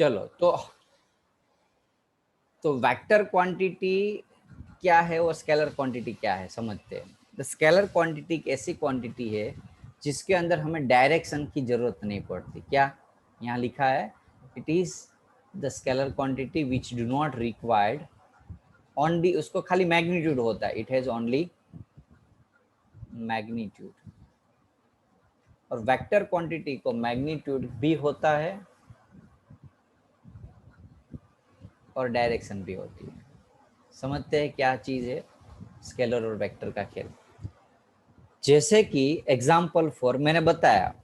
चलो तो vector quantity क्या है और स्केलर क्वांटिटी क्या है समझते हैं। द स्केलर क्वांटिटी एक ऐसी क्वांटिटी है जिसके अंदर हमें डायरेक्शन की जरूरत नहीं पड़ती। क्या यहाँ लिखा है, it is the scalar quantity which do not required only, उसको खाली मैग्नीट्यूड होता है, इट हैज ओनली मैग्नीट्यूड। और वेक्टर क्वांटिटी को मैग्नीट्यूड भी होता है और डायरेक्शन भी होती है। समझते हैं क्या चीज है स्केलर और वेक्टर का खेल। जैसे कि एग्जाम्पल फॉर मैंने बताया,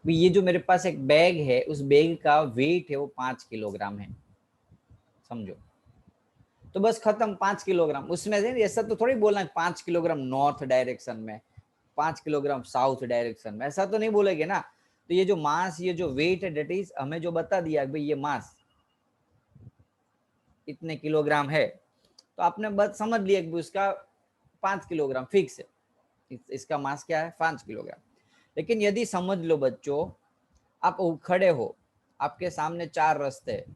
ये जो मेरे पास एक बैग है, उस बैग का वेट है वो 5 किलोग्राम है, समझो। तो बस खत्म, 5 किलोग्राम। उसमें से ऐसा तो थोड़ी बोलना है 5 किलोग्राम नॉर्थ डायरेक्शन में, 5 किलोग्राम साउथ डायरेक्शन में, ऐसा तो नहीं बोलेगे ना। तो ये जो मास, ये जो वेट है, डेट इज हमें जो बता दिया भाई ये मास इतने किलोग्राम है, तो आपने बस समझ लिया कि उसका 5 किलोग्राम फिक्स है, इसका मास क्या है 5 किलोग्राम। लेकिन यदि समझ लो बच्चों, आप खड़े हो, आपके सामने 4 रास्ते हैं,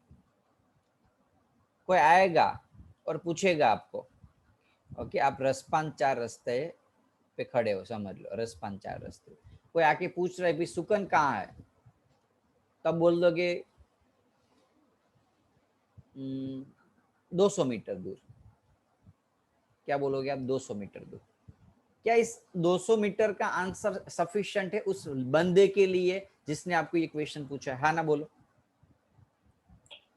कोई आएगा और पूछेगा आपको, ओके आप रसपान 4 रास्ते पे खड़े हो, समझ लो रसपान 4 रास्ते, कोई आके पूछ रहा है भाई सुकन कहाँ है, तब बोल दोगे 200 मीटर दूर। क्या बोलोगे आप? 200 मीटर दूर। क्या इस 200 मीटर का आंसर सफिशिएंट है उस बंदे के लिए जिसने आपको ये क्वेश्चन पूछा है? हाँ ना बोलो।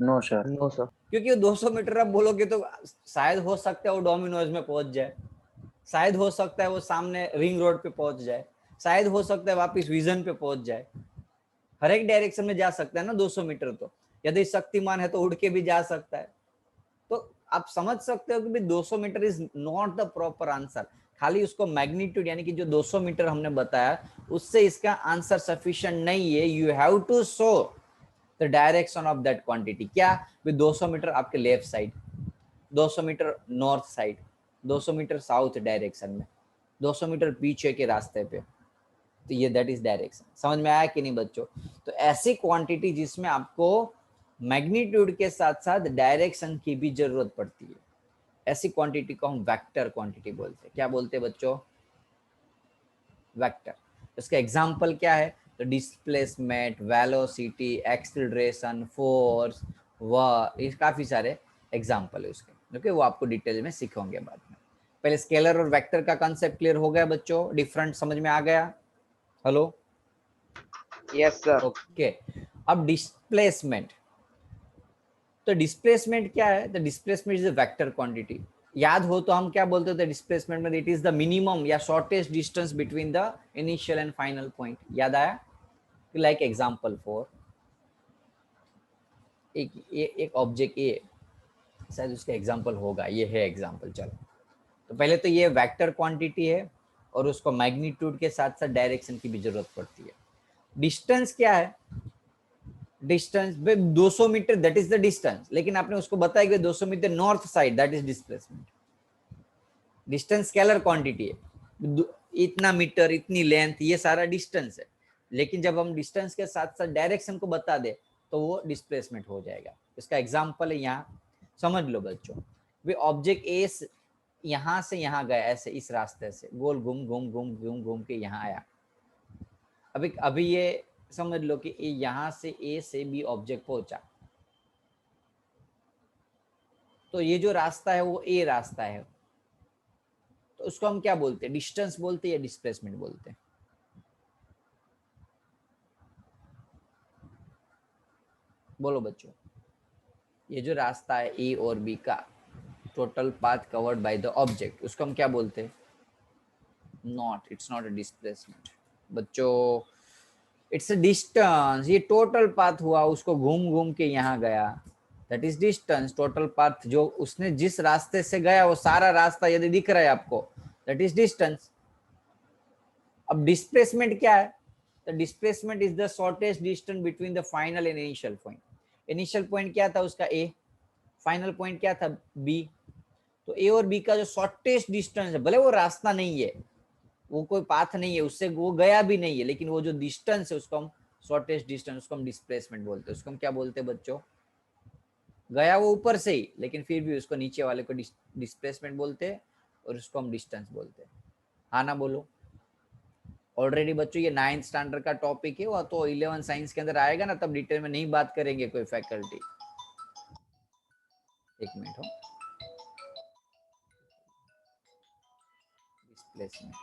No sir. No sir. क्योंकि वो 200 मीटर आप बोलोगे तो शायद हो सकता है वो डोमिनोज में पहुंच जाए, शायद हो सकता है वो सामने रिंग रोड पे पहुंच जाए, शायद हो सकता है वापस विजन पे पहुंच जाए। हर एक डायरेक्शन में जा सकता है ना 200 मीटर। तो यदि शक्तिमान है तो उड़ के भी जा सकता है। तो आप समझ सकते हो कि 200 metre is not the proper answer. खाली उसको मैग्नीट्यूड यानी कि जो 200 मीटर हमने बताया उससे इसका आंसर सफिशिएंट नहीं है। You have to show the direction of that quantity. क्या? 200 मीटर आपके left side, 200 metre north side, 200 metre south direction में, 200 मीटर पीछे के रास्ते पे। तो ये दैट इज डायरेक्शन। समझ में आया कि नहीं बच्चों? तो ऐसी क्वांटिटी जिसमें आपको मैग्नीट्यूड के साथ साथ डायरेक्शन की भी जरूरत पड़ती है, ऐसी क्वांटिटी को हम वेक्टर क्वांटिटी बोलते हैं। क्या बोलते हैं बच्चों? वेक्टर। इसका एग्जांपल क्या है? तो डिस्प्लेसमेंट, वेलोसिटी, एक्सीलरेशन, फोर्स, ये काफी सारे एग्जांपल है उसके, ओके वो आपको डिटेल में सीखोगे बाद में। पहले स्केलर और वेक्टर का कांसेप्ट क्लियर हो गया बच्चों? डिफरेंट समझ में आ गया? हेलो? Yes sir. ओके। अब डिस्प्लेसमेंट। तो डिस्प्लेसमेंट क्या है? The displacement is a vector quantity. याद हो तो हम क्या बोलते थे डिस्प्लेसमेंट में? इट इज द मिनिमम या shortest distance between the initial and final point. याद आया? लाइक एग्जांपल फॉर एक ऑब्जेक्ट ए, शायद उसका एग्जांपल होगा, ये है एग्जांपल। चलो तो पहले तो ये वेक्टर क्वांटिटी है और उसको मैग्नीट्यूड के साथ साथ डायरेक्शन की भी जरूरत पड़ती है। डिस्टेंस क्या है? Distance 200 metre that is the distance, लेकिन आपने उसको बताया कि 200 metre north side that is displacement. Distance scalar quantity है, इतना मीटर, इतनी लेंथ, ये सारा डिस्टेंस है। लेकिन जब हम डिस्टेंस के साथ साथ डायरेक्शन को बता दे तो वो डिस्प्लेसमेंट हो जाएगा। इसका एग्जांपल है यहाँ, समझ लो बच्चों। वे ऑब्जेक्ट ए यहाँ से यहाँ गया, ऐसे इस रास्ते से गोल घूम घूम घूम घूम घूम के यहाँ आया। अभी ये समझ लो कि यहाँ से ए से बी ऑब्जेक्ट पहुंचा, तो ये जो रास्ता है वो ए रास्ता है, तो उसको हम क्या बोलते हैं? डिस्टेंस बोलते हैं या डिस्प्लेसमेंट बोलते हैं? बोलो बच्चों। ये जो रास्ता है ए और बी का, total path covered by the object, उसको हम क्या बोलते हैं? Not, it's not a displacement बच्चों, इट्स अ डिस्टेंस। ये टोटल पाथ हुआ, उसको घूम घूम के यहाँ गया, that is distance. Total path जो उसने जिस रास्ते से गया वो सारा रास्ता यदि दिख रहा है आपको, दैट इज डिस्टेंस। अब डिस्प्लेसमेंट क्या है? The displacement is the shortest distance between the final and initial point. Initial point क्या था उसका? ए। फाइनल पॉइंट क्या था? बी। तो ए और बी का जो शॉर्टेस्ट डिस्टेंस है, भले वो रास्ता नहीं है, वो कोई पाथ नहीं है, उससे वो गया भी नहीं है, लेकिन वो जो डिस्टेंस है उसको हम शॉर्टेस्ट डिस्टेंस, उसको हम डिस्प्लेसमेंट बोलते हैं। उसको हम क्या बोलते हैं बच्चों? गया वो ऊपर से ही, लेकिन फिर भी उसको नीचे वाले को डिस्प्लेसमेंट बोलते हैं और उसको हम डिस्टेंस बोलते हैं। हाँ ना बोलो। ऑलरेडी बच्चों ये 9th स्टैंडर्ड का टॉपिक है, वो तो 11 साइंस के अंदर आएगा ना, तब डिटेल में नहीं बात करेंगे कोई फैकल्टी। एक मिनट हो, डिस्प्लेसमेंट,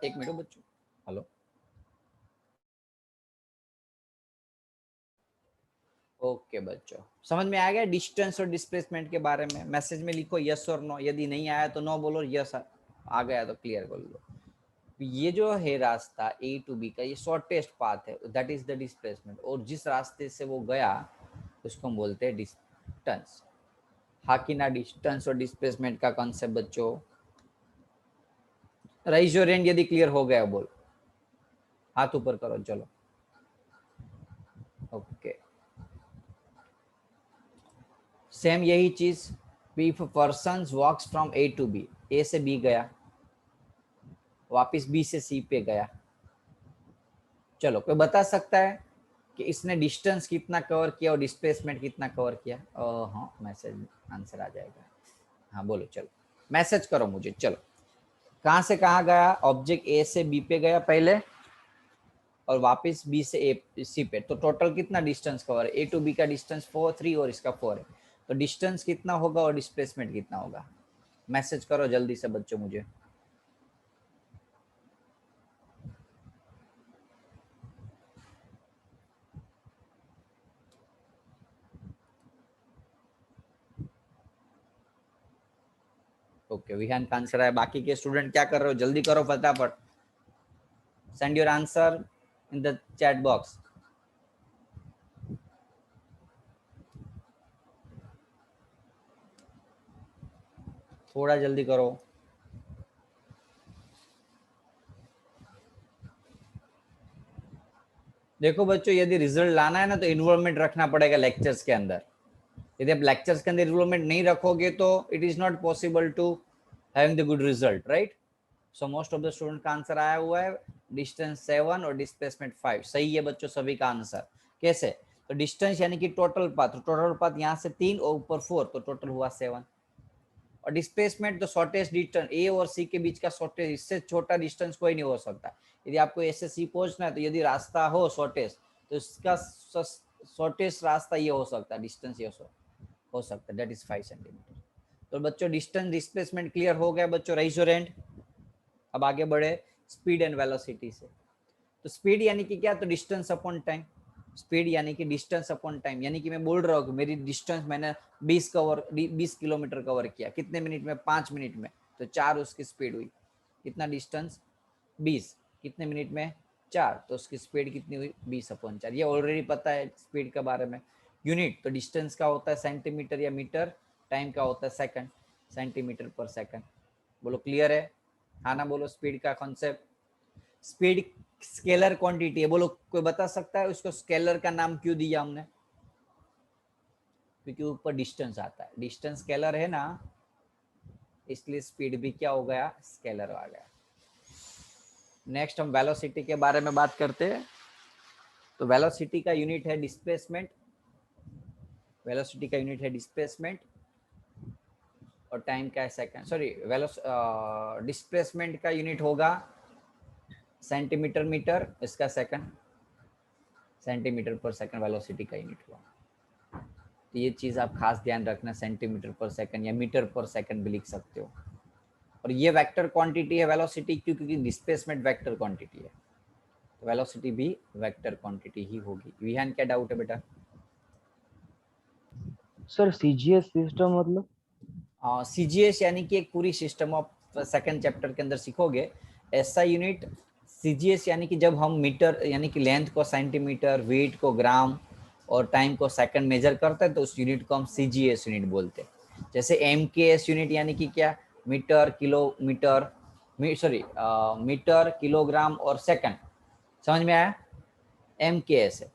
एक मिनट हो बच्चों। हेलो, ओके बच्चों, समझ में आ गया डिस्टेंस और डिस्प्लेसमेंट के बारे में? मैसेज में लिखो यस और नो, यदि नहीं आया तो नो बोलो, यस आ गया तो क्लियर कर लो। ये जो है रास्ता ए टू बी का, ये शॉर्टेस्ट पाथ है, दैट इज द डिस्प्लेसमेंट। और जिस रास्ते से वो गया उसको हम बोलते हैं डिस्टेंस। हाँ कि ना, डिस्टेंस और डिस्प्लेसमेंट का कॉन्सेप्ट बच्चों? राइज योर हैंड यदि क्लियर हो गया, बोल, हाथ ऊपर करो, चलो। ओके, सेम यही चीज, if person walks from A to B, A से बी गया, वापिस बी से सी पे गया। चलो, कोई बता सकता है कि इसने डिस्टेंस कितना कवर किया और डिस्प्लेसमेंट कितना कवर किया? हाँ, मैसेज आंसर आ जाएगा। हाँ बोलो, चलो मैसेज करो मुझे। चलो, कहाँ से कहाँ गया? ऑब्जेक्ट ए से बी पे गया पहले, और वापस बी से ए सी पे, तो टोटल कितना डिस्टेंस कवर है? ए टू बी का डिस्टेंस 3 और इसका 4 है, तो डिस्टेंस कितना होगा और डिस्प्लेसमेंट कितना होगा? मैसेज करो जल्दी से बच्चों मुझे। ओके, विहान का आंसर है। बाकी के स्टूडेंट क्या कर रहे हो? जल्दी करो फटाफट, send your answer in the chat box. थोड़ा जल्दी करो। देखो बच्चों, यदि रिजल्ट लाना है ना तो इन्वॉल्वमेंट रखना पड़ेगा लेक्चर्स के अंदर। यदि आप लेक्चर्स के अंदर इन्वॉल्वमेंट नहीं रखोगे तो it is not possible to having the good result, right? So most of the student का आंसर आया हुआ है डिस्टेंस 7 और डिस्प्लेसमेंट 5। सही है बच्चों सभी का आंसर। कैसे? तो डिस्टेंस यानी कि टोटल पाथ, तो टोटल पाथ यहाँ से 3 और ऊपर 4, तो टोटल हुआ 7। और डिस्प्लेसमेंट तो शॉर्टेस्ट डिस्टेंस, ए और सी के बीच का शॉर्टेस्ट, इससे छोटा डिस्टेंस कोई नहीं हो सकता। यदि आपको ए से सी पहुंचना है तो यदि रास्ता हो शॉर्टेस्ट, तो इसका शॉर्टेस्ट रास्ता ये हो सकता है, डिस्टेंस ये हो सकता है, दैट इज 5 सेंटीमीटर। तो बच्चों डिस्टेंस डिस्प्लेसमेंट क्लियर हो गया बच्चों? Rise your hand. अब आगे बढ़े स्पीड एंड वेलोसिटी से। तो स्पीड यानी कि क्या? तो डिस्टेंस अपॉन टाइम। स्पीड यानी कि डिस्टेंस अपॉन टाइम, यानी कि मैं बोल रहा हूँ कि मेरी डिस्टेंस मैंने 20 किलोमीटर कवर किया कितने मिनट में? 5 मिनट में, तो 4 उसकी स्पीड हुई। कितना डिस्टेंस? 20, कितने मिनट में? 4, तो उसकी स्पीड कितनी हुई? 20/4। ये ऑलरेडी पता है स्पीड के बारे में। यूनिट तो डिस्टेंस का होता है सेंटीमीटर या मीटर, टाइम का होता है सेकंड, सेंटीमीटर पर सेकंड। बोलो क्लियर है? हाँ ना बोलो। स्पीड का कॉन्सेप्ट, स्पीड स्केलर क्वांटिटी है। बोलो, कोई बता सकता है उसको स्केलर का नाम क्यों दिया हमने? क्योंकि ऊपर डिस्टेंस आता है, डिस्टेंस स्केलर है ना, इसलिए स्पीड भी क्या हो गया? स्केलर आ गया। नेक्स्ट हम वेलोसिटी के बारे में बात करते हैं। तो वेलोसिटी का यूनिट है डिस्प्लेसमेंट, वेलोसिटी का यूनिट है डिस्प्लेसमेंट, और टाइम का है सेकंड, सॉरी डिस्प्लेसमेंट का यूनिट होगा सेंटीमीटर मीटर, इसका सेकंड, सेंटीमीटर पर सेकंड वेलोसिटी का यूनिट हुआ। तो ये चीज़ आप खास ध्यान रखना, सेंटीमीटर पर सेकंड या मीटर पर सेकंड भी लिख सकते हो। और ये वेक्टर क्वांटिटी है वेलोसिटी, क्योंकि डिस्प्लेसमेंट वेक्टर क्वांटिटी है, तो वेलोसिटी भी वेक्टर क्वांटिटी ही होगी। विहान क्या डाउट है बेटा? सर सीजीएस सिस्टम मतलब? सीजीएस यानी कि एक पूरी सिस्टम ऑफ सेकंड चैप्टर के अंदर सीखोगे ऐसा यूनिट। सीजीएस यानी कि जब हम मीटर यानी कि लेंथ को सेंटीमीटर, वेट को ग्राम और टाइम को सेकंड मेजर करते हैं, तो उस यूनिट को हम सीजीएस यूनिट बोलते हैं। जैसे एमकेएस यूनिट यानी कि क्या? Metre, kilometre, sorry metre, kilogram और सेकंड। समझ में आया? एमकेएस है।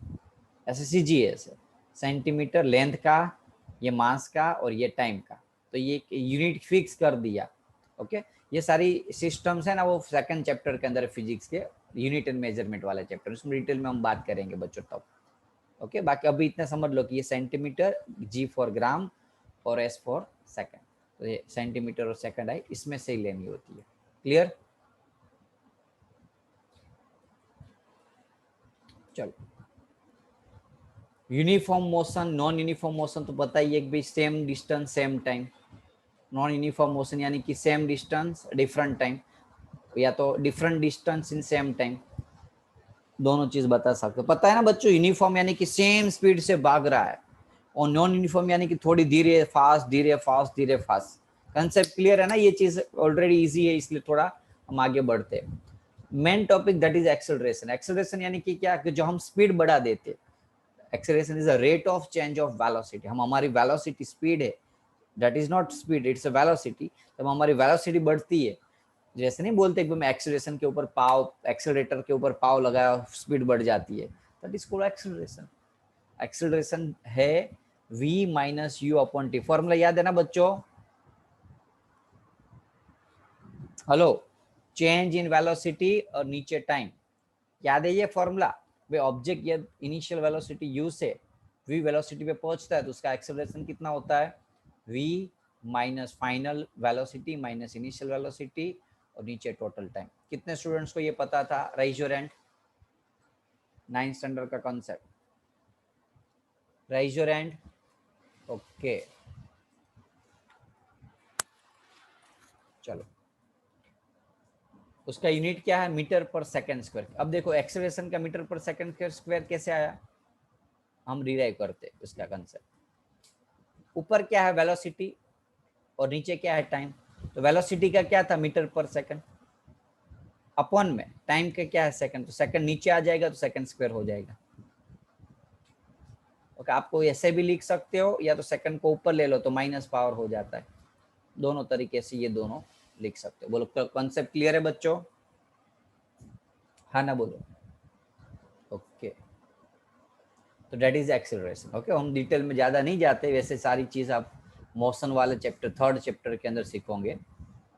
ऐसे सीजीएस है सेंटीमीटर लेंथ का, ये मास का और ये टाइम का, तो ये यूनिट फिक्स कर दिया। ओके, ये सारी सिस्टम्स है ना, वो सेकंड चैप्टर के अंदर फिजिक्स के यूनिट एंड मेजरमेंट वाला चैप्टर, उसमें डिटेल में हम बात करेंगे बच्चों तब। ओके, बाकी अभी इतना समझ लो कि ये सेंटीमीटर, जी फॉर ग्राम और एस फॉर सेकंड, तो ये सेंटीमीटर और सेकंड है, इसमें से ही लेनी होती है। क्लियर? चलो, uniform motion, non uniform motion तो पता ही है कि भाई same distance same time. Non uniform motion यानी कि सेम डिस्टेंस डिफरेंट टाइम, या तो different distance in same time, दोनों चीज बता सकते हो। पता है ना बच्चों, यूनिफॉर्म यानी कि सेम स्पीड से भाग रहा है, और नॉन यूनिफॉर्म यानी कि थोड़ी धीरे फास्ट, धीरे फास्ट, धीरे फास्ट। कंसेप्ट क्लियर है ना? ये चीज ऑलरेडी इजी है, इसलिए थोड़ा हम आगे बढ़ते हैं। Main topic that is acceleration. Acceleration यानी कि क्या, कि जो हम स्पीड बढ़ा देते। Acceleration is a rate of change of velocity. हम हमारी वेलोसिटी, स्पीड है, that is not speed, it's a velocity. जब हमारी वेलोसिटी बढ़ती है, जैसे नहीं बोलते कि मैं एक्सेलरेशन के ऊपर पाव, एक्सेलरेटर के ऊपर पाव लगाया, स्पीड बढ़ जाती है, that is called acceleration. Acceleration है v minus you upon T. Formula याद है ना बच्चों? हेलो, चेंज इन वेलोसिटी और नीचे टाइम, याद है ये फॉर्मूला? वे ऑब्जेक्ट या इनिशियल वेलोसिटी u से v वेलोसिटी पे पहुंचता है तो उसका एक्सेलरेशन कितना होता है? v minus final velocity minus initial velocity और नीचे टोटल टाइम। कितने स्टूडेंट्स को ये पता था? Raise your hand. 9th standard का concept, raise your hand. Okay, चलो, उसका यूनिट क्या है? मीटर पर सेकंड स्क्वायर। अब देखो एक्सेलरेशन का मीटर पर सेकंड स्क्वायर कैसे आया, हम डिराइव करते उसका कंसेप्ट। ऊपर क्या है? वेलोसिटी, और नीचे क्या है? टाइम। तो वेलोसिटी का क्या था? मीटर पर सेकंड, अपॉन में टाइम का क्या है? सेकंड, तो सेकंड नीचे आ जाएगा तो सेकंड स्क्वायर हो जाएगा। ओके, आपको ऐसे भी लिख सकते हो, या तो सेकंड को ऊपर ले लो तो माइनस पावर हो जाता है। दोनों तरीके से ये दोनों लिख सकते हो। बोलो, कॉन्सेप्ट क्लियर है बच्चों? हाँ ना बोलो। ओके, तो डेट इज एक्सेलरेशन। ओके, हम डिटेल में ज़्यादा नहीं जाते, वैसे सारी चीज़ आप मोशन वाले चैप्टर, थर्ड चैप्टर के अंदर सीखोगे।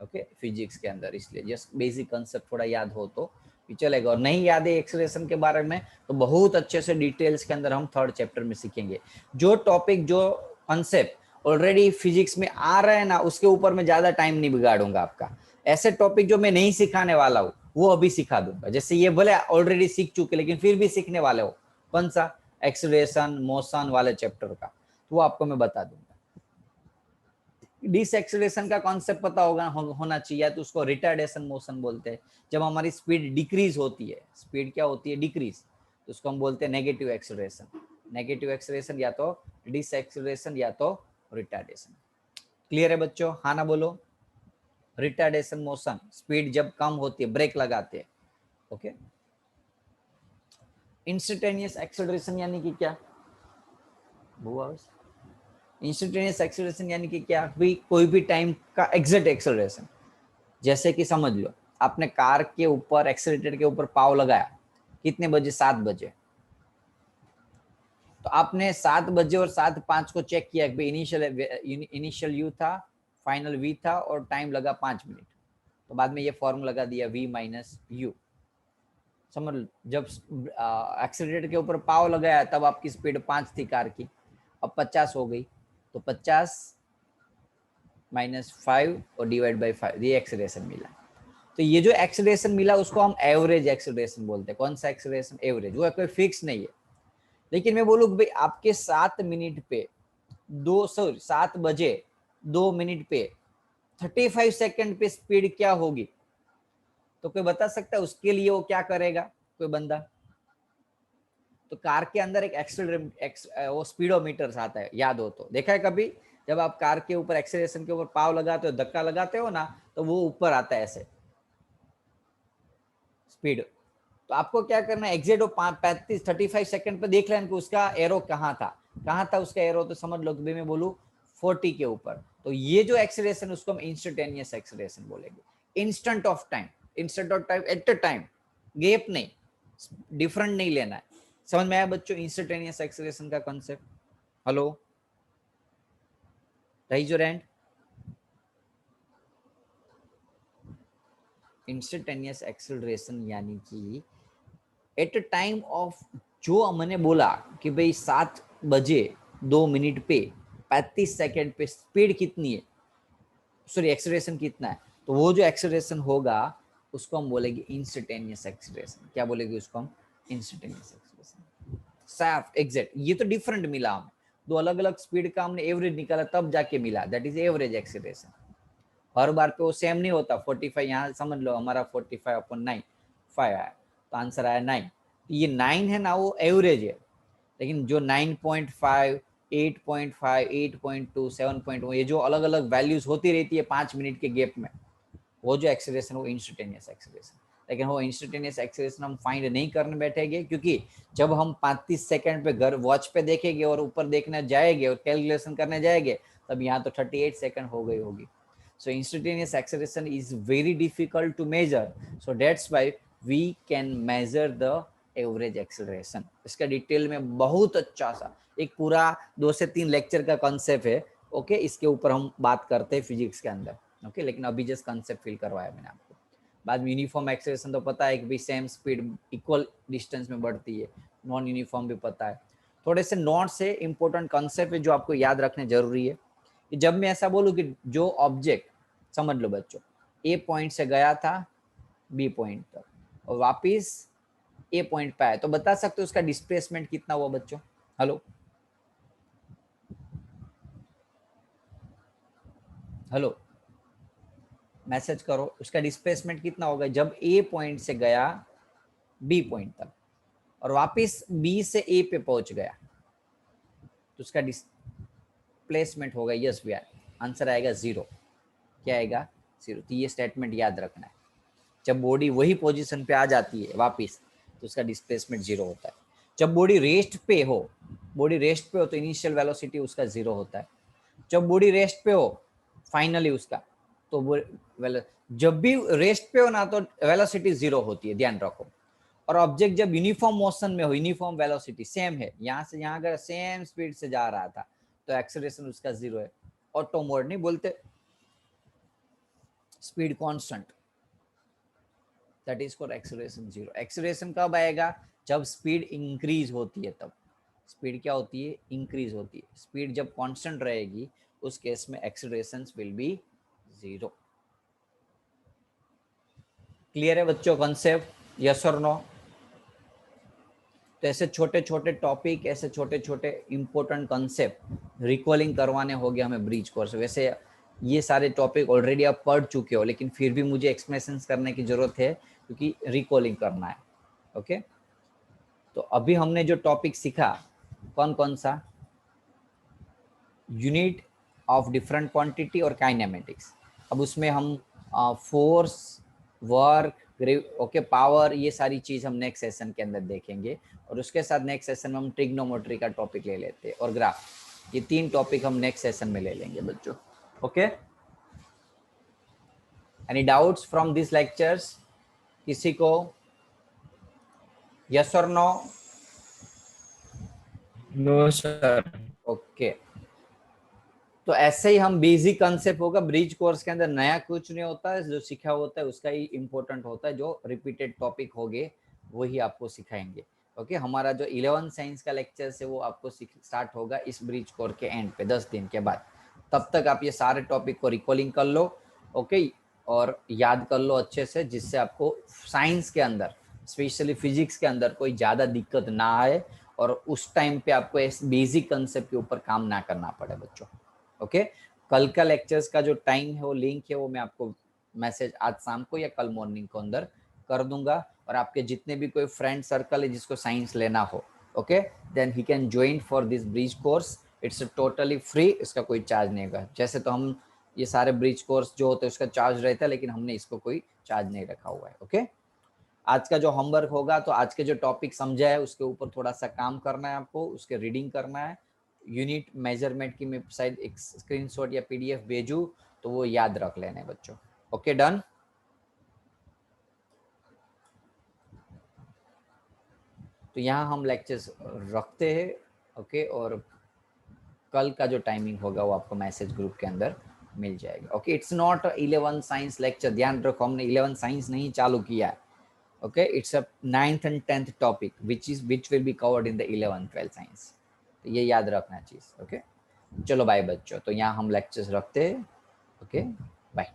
ओके, फिजिक्स के अंदर, इसलिए जस्ट बेसिक कंसेप्ट थोड़ा याद हो तो भी चलेगा, और नहीं याद है एक्सेलरेशन के बारे में तो बहुत अच्छे से डिटेल्स के अंदर हम थर्ड चैप्टर में सीखेंगे। जो टॉपिक, जो कंसेप्ट ऑलरेडी फिजिक्स में आ रहा है ना, उसके ऊपर मैं ज़्यादा टाइम नहीं बिगाड़ूंगा आपका। ऐसे टॉपिक जो मैं नहीं सिखाने वाला हूँ वो अभी सिखा दूंगा। जैसे ये बोले ऑलरेडी सीख चुके लेकिन फिर भी सीखने वाले हो, कौन सा? एक्सेलरेशन मोशन वाले चैप्टर का, तो वो आपको मैं बता दूंगा। डिसएक्सेलरेशन का कॉन्सेप्ट पता होना चाहिए, तो उसको रिटार्डेशन मोशन बोलते हैं। जब हमारी स्पीड डिक्रीज होती है, स्पीड क्या होती है? डिक्रीज, तो उसको हम बोलते हैं नेगेटिव एक्सेलरेशन। नेगेटिव एक्सेलरेशन या तो डिसएक्सेलरेशन या तो रिटार्डेशन। क्लियर है बच्चों? हाँ ना बोलो। रिटार्डेशन मोशन, स्पीड जब कम होती है, ब्रेक लगाते हैं। ओके, इंस्टेंटेनियस एक्सेलरेशन यानी कि क्या? इंस्टेंटेनियस एक्सेलरेशन यानी कि क्या? भी कोई भी टाइम का एग्जैक्ट एक्सेलरेशन। जैसे कि समझ लो, आपने कार के ऊपर, एक्सेलरेटर के ऊपर पाव लगाया, कितने बजे? 7 बजे। तो आपने 7 बजे और 7:05 को चेक किया कि इनिशियल यू था, फाइनल वी था, और टाइम लगा 5 मिनट। तो बाद में ये फॉर्मूला लगा दिया v माइनस यू। समझ लो, जब एक्सेलरेटर के ऊपर पाव लगाया तब आपकी स्पीड 5 थी कार की, अब 50 हो गई, तो 50 माइनस 5 और डिवाइड बाई 5, ये एक्सेलरेशन मिला। तो ये जो एक्सेलरेशन मिला उसको हम एवरेज एक्सेलरेशन बोलते हैं। कौन सा एक्सेलरेशन? एवरेज। वो कोई फिक्स नहीं है। लेकिन मैं बोलूँ भाई आपके 7 मिनट पे 7 बजे 2 मिनट पे 35 सेकंड पे स्पीड क्या होगी? तो कोई बता सकता है उसके लिए वो क्या करेगा? कोई बंदा? तो कार के अंदर एक वो स्पीडोमीटर आता है, याद हो तो देखा है कभी? जब आप कार के ऊपर एक्सेलरेशन के ऊपर पाव लगाते हो, धक्का लगाते हो ना, तो वो ऊपर आता है ऐसे स्पीड। तो आपको क्या करना है? एग्जैक्ट वो 35 सेकंड पे देख लेना कि उसका एरो कहाँ था उसका एरो। तो समझ लो कि मैं बोलूँ 40 के ऊपर, तो ये जो एक्सेलरेशन उसको हम इंस्टेंटेनियस एक्सेलरेशन बोलेंगे। Instant of time, instant of time, at a time, gap नहीं, डिफरेंट नहीं लेना है। समझ में आया बच्चों इंस्टेंटेनियस एक्सेलरेशन का concept? Hello, rise your hand. Instantaneous acceleration यानी कि एट अ टाइम ऑफ, जो मैंने बोला कि भाई 7 बजे 2 मिनट पे 35 सेकंड पे स्पीड कितनी है, सॉरी एक्सेलरेशन कितना है, तो वो जो एक्सेलरेशन होगा उसको हम बोलेंगे इंस्टेंटेनियस एक्सेलरेशन। क्या बोलेंगे उसको हम? Instantaneous acceleration. साफ एग्जैक्ट, ये तो डिफरेंट मिला हमें, दो अलग अलग स्पीड का हमने एवरेज निकाला तब जाके मिला, दैट इज एवरेज एक्सेलरेशन। हर बार पे वो सेम नहीं होता। 45 यहाँ समझ लो हमारा 45/9 5 आया, तो आंसर आया 9। ये 9 है ना, वो एवरेज है, लेकिन जो 9.5 8.5 8.2 7.1 ये जो अलग अलग वैल्यूज होती रहती है 5 मिनट के गैप में, वो जो एक्सेलरेशन वो इंस्टेंटेनियस एक्सेलरेशन। लेकिन वो इंस्टेंटेनियस एक्सेलरेशन हम फाइंड नहीं करने बैठेंगे, क्योंकि जब हम 35 सेकंड पे घर वॉच पे देखेंगे और ऊपर देखने जाएंगे और कैलकुलेशन करने जाएंगे, तब यहाँ तो 38 सेकंड हो गई होगी। So instantaneous acceleration is very difficult to measure. So that's why we can measure the average acceleration. इसका डिटेल में बहुत अच्छा सा एक पूरा 2 से 3 लेक्चर का कॉन्सेप्ट है। ओके, इसके ऊपर हम बात करते हैं फिजिक्स के अंदर। ओके, लेकिन अभी जस्ट कॉन्सेप्ट फील करवाया मैंने आपको। बाद में यूनिफॉर्म एक्सेलरेशन तो पता है कि भाई सेम स्पीड इक्वल डिस्टेंस में बढ़ती है। नॉन यूनिफॉर्म भी पता है। थोड़े से नोट से इंपॉर्टेंट कॉन्सेप्ट है जो आपको याद रखने जरूरी है। कि जब मैं ऐसा बोलूँ कि जो ऑब्जेक्ट, समझ लो बच्चों, ए पॉइंट से गया था बी पॉइंट तक और वापिस ए पॉइंट पे आया, तो बता सकते हो उसका डिस्प्लेसमेंट कितना हुआ बच्चों? हेलो हेलो, मैसेज करो, उसका डिस्प्लेसमेंट कितना होगा जब ए पॉइंट से गया बी पॉइंट तक और वापिस बी से ए पे पहुंच गया, तो उसका डिस्प्लेसमेंट होगा, यस भैया, आंसर आएगा 0। क्या आएगा? 0। तो ये स्टेटमेंट याद रखना है। जब बॉडी वही पोजीशन पे आ जाती है वापिस, तो उसका डिस्प्लेसमेंट 0 होता है। जब बॉडी रेस्ट पे हो, तो इनिशियल वेलोसिटी उसका 0 होता है। जब बॉडी रेस्ट पे हो फाइनली उसका, तो जब भी रेस्ट पे हो ना, तो वेलोसिटी 0 होती है, ध्यान रखो। और ऑब्जेक्ट जब यूनिफॉर्म मोशन में हो, यूनिफॉर्म वेलोसिटी सेम है, यहाँ से यहाँ अगर सेम स्पीड से जा रहा था, तो एक्सेलरेशन उसका 0 है। ऑटो मोड नहीं बोलते, speed constant, that is for acceleration 0। Acceleration कब आएगा? जब स्पीड इंक्रीज होती है, तब स्पीड क्या होती है? इंक्रीज होती है। स्पीड जब कांस्टेंट रहेगी, उस केस में एक्सेलरेशन विल बी 0। क्लियर है बच्चों कॉन्सेप्ट? यस और नो? तो ऐसे छोटे छोटे टॉपिक, ऐसे छोटे छोटे इंपॉर्टेंट कॉन्सेप्ट रिकॉलिंग करवाने होंगे हमें ब्रिज कोर्स। वैसे ये सारे टॉपिक ऑलरेडी आप पढ़ चुके हो, लेकिन फिर भी मुझे एक्सप्लेनेशन करने की जरूरत है, क्योंकि रिकॉलिंग करना है। ओके, तो अभी हमने जो टॉपिक सीखा, कौन कौन सा? यूनिट ऑफ डिफरेंट क्वांटिटी और काइनेमेटिक्स। अब उसमें हम फोर्स, वर्क, ओके, पावर, ये सारी चीज हम नेक्स्ट सेशन के अंदर देखेंगे। और उसके साथ नेक्स्ट सेशन में हम ट्रिग्नोमेट्री का टॉपिक ले लेते हैं और ग्राफ। ये 3 टॉपिक हम नेक्स्ट सेशन में ले लेंगे बच्चों। Okay, any doubts from this lectures? किसी को? यस और नो? No sir. ओके, तो ऐसे ही हम बेसिक कंसेप्ट होगा ब्रिज कोर्स के अंदर, नया कुछ नहीं होता है, जो सीखा होता है उसका ही इंपॉर्टेंट होता है। जो रिपीटेड टॉपिक होंगे वही आपको सिखाएंगे। ओके, हमारा जो 11 साइंस का लेक्चर है वो आपको स्टार्ट होगा इस ब्रिज कोर्स के एंड पे 10 दिन के बाद। तब तक आप ये सारे टॉपिक को रिकॉलिंग कर लो, ओके, और याद कर लो अच्छे से, जिससे आपको साइंस के अंदर, स्पेशली फिजिक्स के अंदर कोई ज़्यादा दिक्कत ना आए और उस टाइम पे आपको इस बेसिक कंसेप्ट के ऊपर काम ना करना पड़े बच्चों। ओके, कल का लेक्चर्स का जो टाइम है, वो लिंक है, वो मैं आपको मैसेज आज शाम को या कल मॉर्निंग को अंदर कर दूंगा। और आपके जितने भी कोई फ्रेंड सर्कल है जिसको साइंस लेना हो, okay, then he can join for this bridge course. It's totally free, इसका कोई चार्ज नहीं होगा। जैसे तो हम ये सारे ब्रिज कोर्स जो होते हैं उसका चार्ज रहता है, लेकिन हमने इसको कोई चार्ज नहीं रखा हुआ है। ओके, आज का जो होमवर्क होगा, तो आज के जो टॉपिक समझा है उसके ऊपर थोड़ा सा काम करना है आपको, उसके रीडिंग करना है। यूनिट मेजरमेंट की मैं शायद एक स्क्रीनशॉट या पीडीएफ भेजूं, तो वो याद रख लेने बच्चों। Okay, done. तो यहाँ हम लेक्चर्स रखते हैं। ओके, और कल का जो टाइमिंग होगा वो आपको मैसेज ग्रुप के अंदर मिल जाएगा। Okay, it's not 11 science lecture, ध्यान रखो हमने 11 साइंस नहीं चालू किया है। Okay, it's a 9th and 10th topic which will be covered in the 11th 12th science. तो ये याद रखना चीज। ओके, चलो बाय बच्चों, तो यहाँ हम लेक्चर्स रखते हैं। Okay, bye.